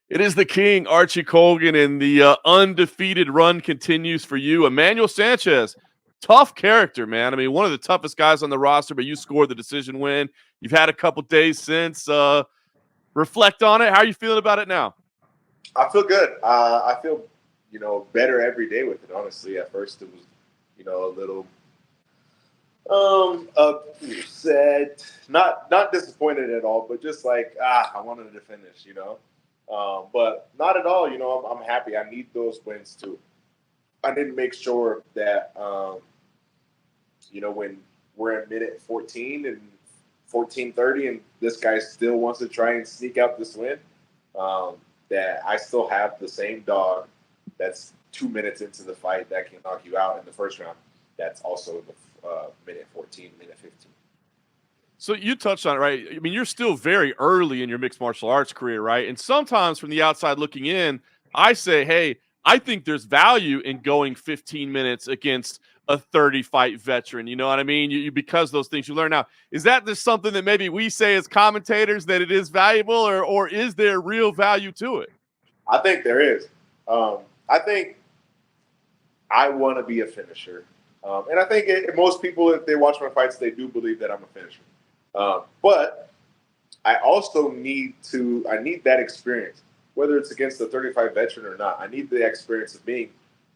It is the king, Archie Colgan, and the undefeated run continues for you. Emmanuel Sanchez, tough character, man. I mean, one of the toughest guys on the roster, but you scored the decision win. You've had a couple days since. Reflect on it. How are you feeling about it now? I feel good. I feel, better every day with it. Honestly, at first it was, a little upset, not disappointed at all, but just like I wanted to finish, but not at all. I'm happy. I need those wins too. I need to make sure that when we're at minute 14 and 14:30, and this guy still wants to try and sneak out this win, that I still have the same dog that's 2 minutes into the fight that can knock you out in the first round. That's also in the minute 14, minute 15. So you touched on it, right? I mean, you're still very early in your mixed martial arts career, right? And sometimes from the outside looking in, I say, hey, I think there's value in going 15 minutes against a 30-fight veteran. You know what I mean? Because those things you learn. Now, is that just something that maybe we say as commentators that it is valuable, or is there real value to it? I think there is. I think I want to be a finisher. And I think most people, if they watch my fights, they do believe that I'm a finisher. But I also need that experience, whether it's against a 35 veteran or not. I need the experience of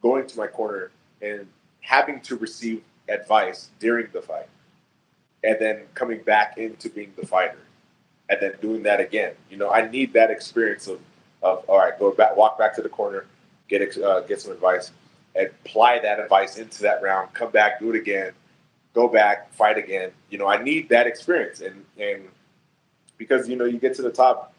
going to my corner and having to receive advice during the fight, and then coming back into being the fighter, and then doing that again. I need that experience of all right, go back, walk back to the corner, get some advice, and apply that advice into that round. Come back, do it again, go back, fight again. I need that experience, and because you get to the top,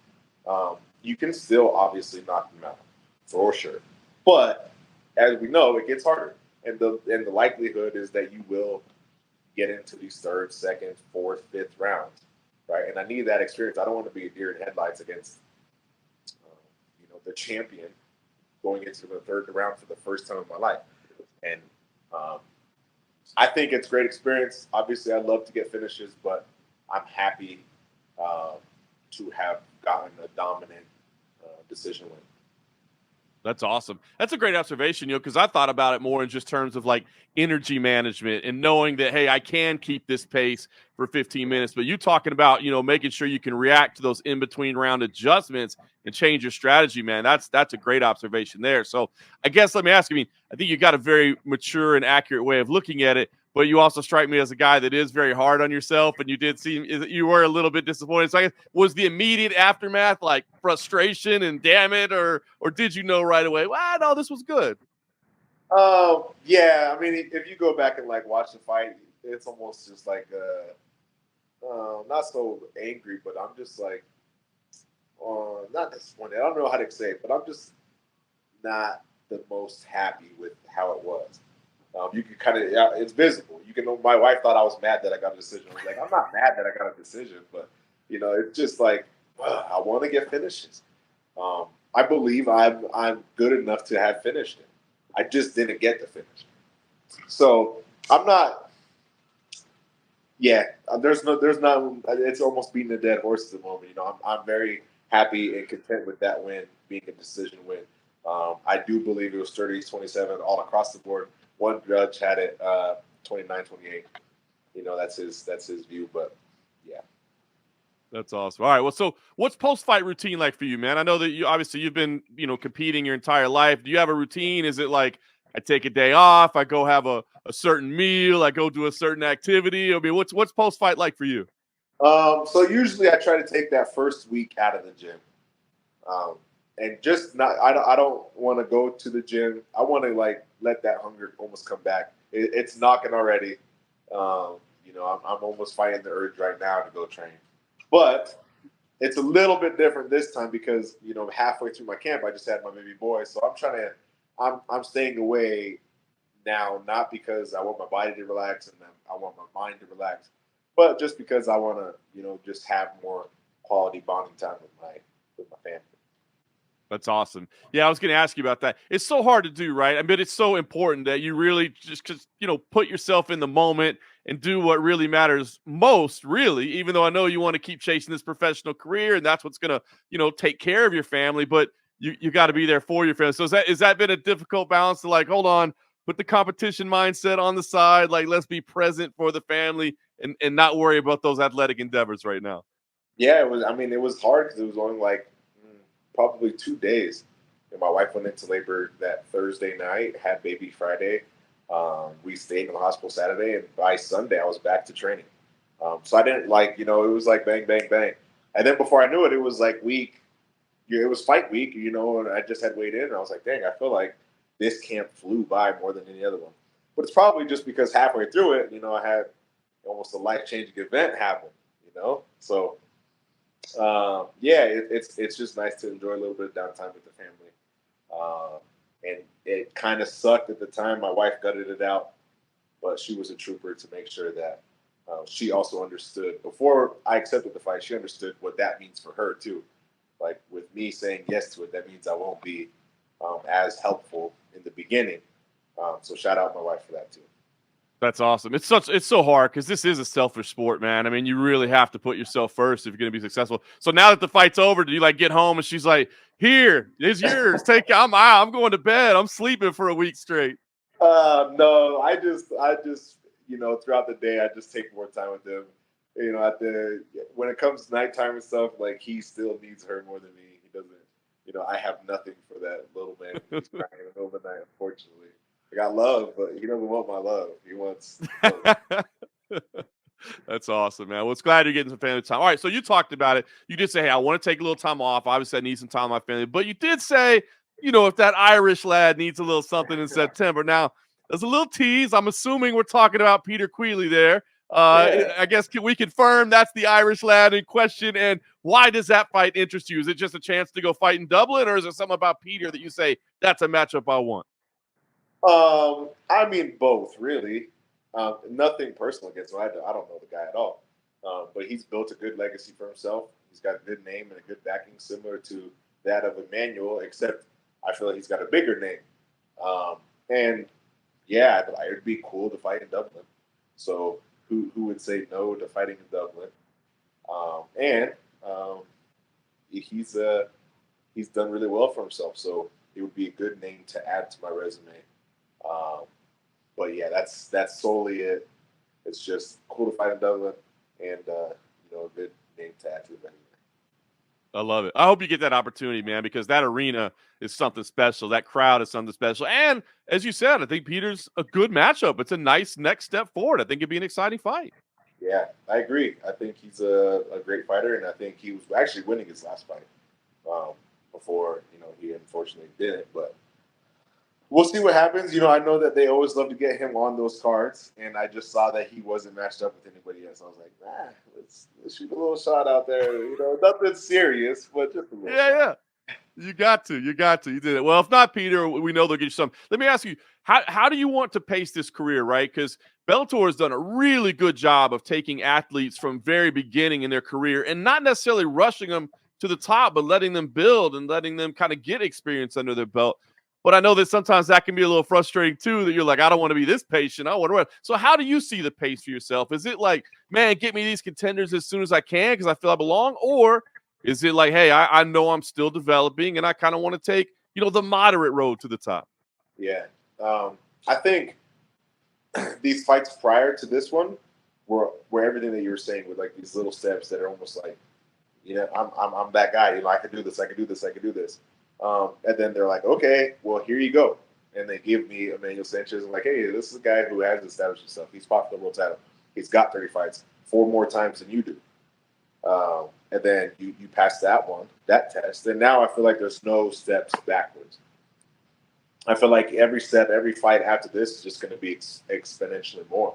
you can still obviously knock them out for sure, but as we know, it gets harder, and the likelihood is that you will get into these third, second, fourth, fifth rounds, right? And I need that experience. I don't want to be a deer in headlights against the champion going into the third round for the first time in my life. And I think it's a great experience. Obviously, I love to get finishes, but I'm happy to have gotten a dominant decision win. That's awesome. That's a great observation, because I thought about it more in just terms of like energy management and knowing that, hey, I can keep this pace for 15 minutes. But you talking about, making sure you can react to those in between round adjustments and change your strategy, man. That's a great observation there. So I guess let me ask you, I think you got a very mature and accurate way of looking at it, but you also strike me as a guy that is very hard on yourself, and you did seem you were a little bit disappointed. So I guess, was the immediate aftermath like frustration and damn it, or did you know right away? Well, no, this was good. Yeah. If you go back and like watch the fight, it's almost just like not so angry, but I'm just like not disappointed. I don't know how to say it, but I'm just not the most happy with how it was. You can kind of, it's visible. You can. My wife thought I was mad that I got a decision. I was like, I'm not mad that I got a decision, but it's just like I want to get finishes. I believe I'm good enough to have finished it. I just didn't get to finish. So I'm not. Yeah, there's not. It's almost beating a dead horse at the moment. I'm very happy and content with that win being a decision win. I do believe it was 30-27 all across the board. One judge had it 29-28. That's his view, but yeah. That's awesome. All right. Well, so what's post-fight routine like for you, man? I know that you've been, competing your entire life. Do you have a routine? Is it like I take a day off, I go have a certain meal, I go do a certain activity? What's post-fight like for you? So usually I try to take that first week out of the gym. And just not, I don't want to go to the gym. I want to like let that hunger almost come back. It's knocking already. I'm almost fighting the urge right now to go train. But it's a little bit different this time because halfway through my camp I just had my baby boy, so I'm staying away now, not because I want my body to relax and I want my mind to relax, but just because I want to just have more quality bonding time with my family. That's awesome. Yeah, I was going to ask you about that. It's so hard to do, right? It's so important that you really just put yourself in the moment and do what really matters most, really, even though I know you want to keep chasing this professional career and that's what's going to, take care of your family, but you got to be there for your family. So is that been a difficult balance to like, hold on, put the competition mindset on the side, like let's be present for the family and not worry about those athletic endeavors right now? Yeah, it was. I mean, it was hard because it was only like probably 2 days. And my wife went into labor that Thursday night, had baby Friday. We stayed in the hospital Saturday, and by Sunday I was back to training. So I didn't it was like bang, bang, bang. And then before I knew it, it was like week. It was fight week, and I just had weighed in, and I was like, dang, I feel like this camp flew by more than any other one. But it's probably just because halfway through it, I had almost a life changing event happen. So it's just nice to enjoy a little bit of downtime with the family. And it kind of sucked at the time. My wife gutted it out, but she was a trooper to make sure that she also understood. Before I accepted the fight, she understood what that means for her too. Like with me saying yes to it, that means I won't be as helpful in the beginning. So shout out my wife for that too. That's awesome. It's so hard because this is a selfish sport, man. I mean, you really have to put yourself first if you're going to be successful. So now that the fight's over, do you like get home and she's like, "Here, it's yours. Take. I'm out. I'm going to bed. I'm sleeping for a week straight." No, I just throughout the day I just take more time with them. When it comes to nighttime and stuff, like he still needs her more than me. He doesn't. I have nothing for that little man who's crying in the middle of the night. Unfortunately, I got love, but he doesn't want my love. He wants. That's awesome, man. Well, it's glad you're getting some family time. All right, so you talked about it. You did say, "Hey, I want to take a little time off. Obviously, I need some time with my family." But you did say, if that Irish lad needs a little something in September. Now, there's a little tease. I'm assuming we're talking about Peter Queally there. Yeah. I guess can we confirm that's the Irish lad in question? And why does that fight interest you? Is it just a chance to go fight in Dublin, or is it something about Peter that you say that's a matchup I want? I mean both, really. Nothing personal against him. I don't know the guy at all, but he's built a good legacy for himself. He's got a good name and a good backing, similar to that of Emmanuel. Except I feel like he's got a bigger name. And yeah, it'd be cool to fight in Dublin. So who would say no to fighting in Dublin? And he's done really well for himself. So it would be a good name to add to my resume. Um, but yeah, that's solely it. It's just cool to fight in Dublin, and a good name to add to the resume. I love it. I hope you get that opportunity, man, because that arena is something special. That crowd is something special. And as you said, I think Peter's a good matchup. It's a nice next step forward. I think it'd be an exciting fight. Yeah, I agree. I think he's a great fighter, and I think he was actually winning his last fight before he unfortunately didn't. But we'll see what happens. I know that they always love to get him on those cards, and I just saw that he wasn't matched up with anybody else. I was like, let's shoot a little shot out there. Nothing serious, but just a little. Yeah. You got to. You did it. Well, if not Peter, we know they'll get you some. Let me ask you, how do you want to pace this career, right? Because Bellator has done a really good job of taking athletes from very beginning in their career and not necessarily rushing them to the top, but letting them build and letting them kind of get experience under their belt. But I know that sometimes that can be a little frustrating too, that you're like, I don't want to be this patient. I want to run. So how do you see the pace for yourself? Is it like, man, get me these contenders as soon as I can because I feel I belong? Or is it like, hey, I know I'm still developing and I kind of want to take, the moderate road to the top? Yeah. I think these fights prior to this one were everything that you were saying with like these little steps that are almost like, I'm that guy. I can do this. I can do this. I can do this. And then they're like, okay, well, here you go. And they give me Emmanuel Sanchez. I'm like, hey, this is a guy who has established himself. He's fought for the world title. He's got 30 fights, 4 more times than you do. And then you pass that test. And now I feel like there's no steps backwards. I feel like every step, every fight after this is just going to be exponentially more.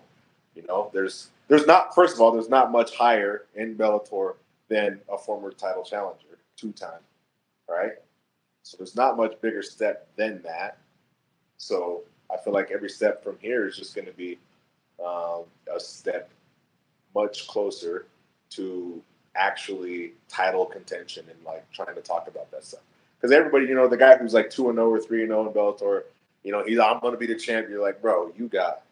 There's not, first of all, there's not much higher in Bellator than a former title challenger, 2-time, right? So there's not much bigger step than that. So I feel like every step from here is just going to be a step much closer to actually title contention and like trying to talk about that stuff. Because everybody, the guy who's like 2-0 or 3-0 in Bellator, I'm going to be the champ. You're like, bro, you got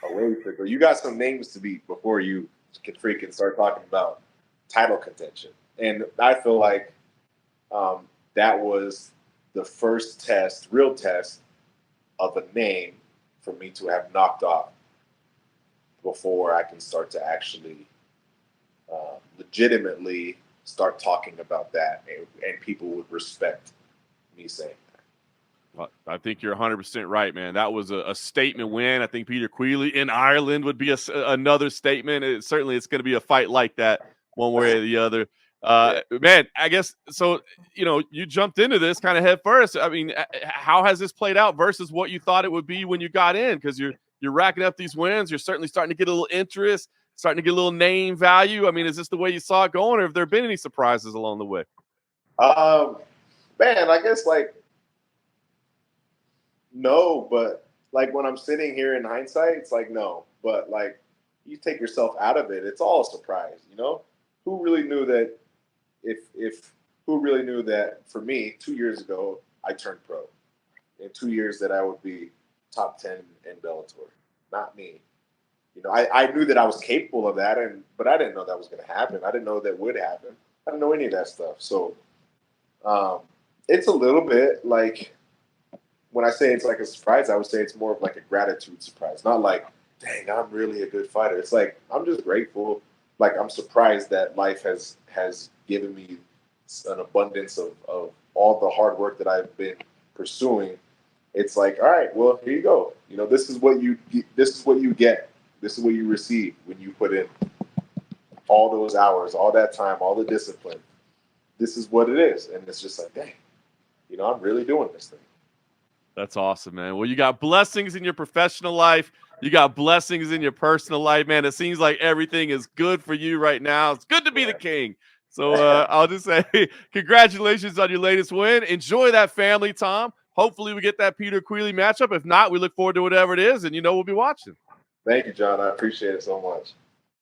a way to go. You got some names to beat before you can freaking start talking about title contention. And I feel like that was the first test, real test of a name for me to have knocked off before I can start to actually legitimately start talking about that, and people would respect me saying that. Well, I think you're 100% right, man. That was a statement win. I think Peter Queally in Ireland would be another statement. Certainly, it's going to be a fight like that, one way or the other. Man, I guess so. You jumped into this kind of head first. I mean, how has this played out versus what you thought it would be when you got in? Because you're racking up these wins. You're certainly starting to get a little interest, starting to get a little name value. I mean, is this the way you saw it going, or have there been any surprises along the way? Man, I guess no, but when I'm sitting here in hindsight, it's no. But you take yourself out of it, it's all a surprise, Who really knew that who really knew that for me 2 years ago I turned pro? In 2 years that I would be top 10 in Bellator? Not me. I knew that I was capable of that, but I didn't know that was going to happen. I didn't know that would happen. I didn't know any of that stuff. So it's a little bit when I say it's a surprise, I would say it's more of a gratitude surprise. Not dang, I'm really a good fighter. It's I'm just grateful. I'm surprised that life has given me an abundance of all the hard work that I've been pursuing. It's all right, well, here you go. This is what you get. This is what you receive when you put in all those hours, all that time, all the discipline. This is what it is. And it's just dang, I'm really doing this thing. That's awesome, man. Well, you got blessings in your professional life. You got blessings in your personal life, man. It seems like everything is good for you right now. It's good to be the king. So I'll just say congratulations on your latest win. Enjoy that family, Tom. Hopefully we get that Peter Queally matchup. If not, we look forward to whatever it is, and we'll be watching. Thank you, John. I appreciate it so much.